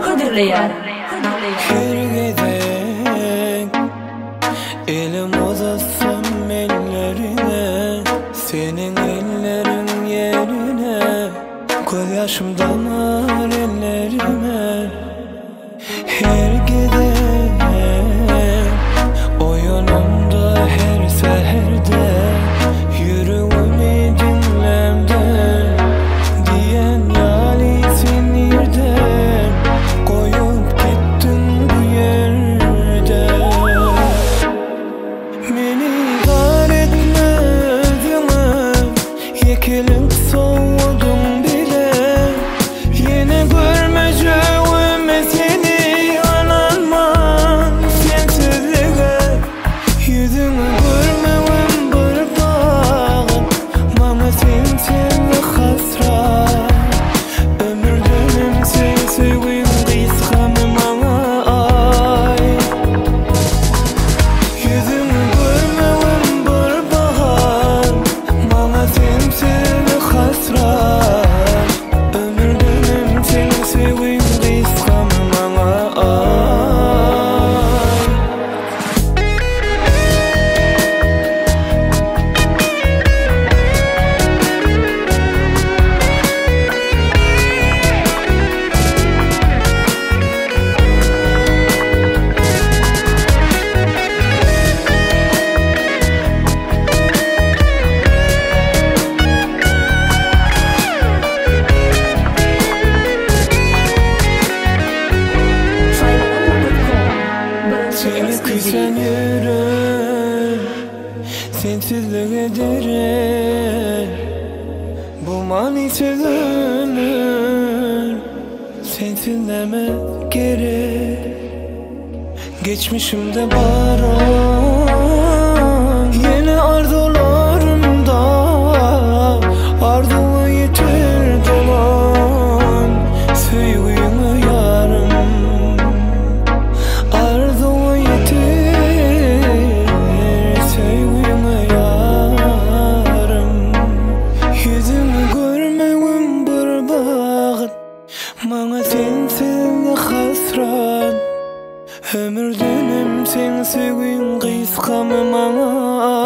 Hıdırlayan Gidek elim uzatsam ellerine, senin ellerin yerine, göz yaşım damar ellerime. Her gidek o yolumda, her seherde yüreğimi dinlemde diyen yali sinirden koyup gittin bu yerde. Beni dar etmedin mi? Yekilip soğudum bile. Yine görmeyeceğim seni ananman sensizliğe. Yüzünü görmem bir bağım, bana sensiz hasret. Ömürden sensizliğin kıskanı bana ay. Yüzünü görmem bir bahar, bana sensiz hasret. Ömürden sensizliğin kıskanı bana ay. Seni küsen yürür, sensizlik ederim. Bu mani çözülür, sensiz deme gerek. Geçmişimde baron, yeni arzularımda arzumu yitirdim an. Sevgimi yarım, arzumu yitir, sevgimi yarım. Yüzümü görmem bir bağıt, bana sensiz hasret. Ömür dönem sen sevgin kıskanı bana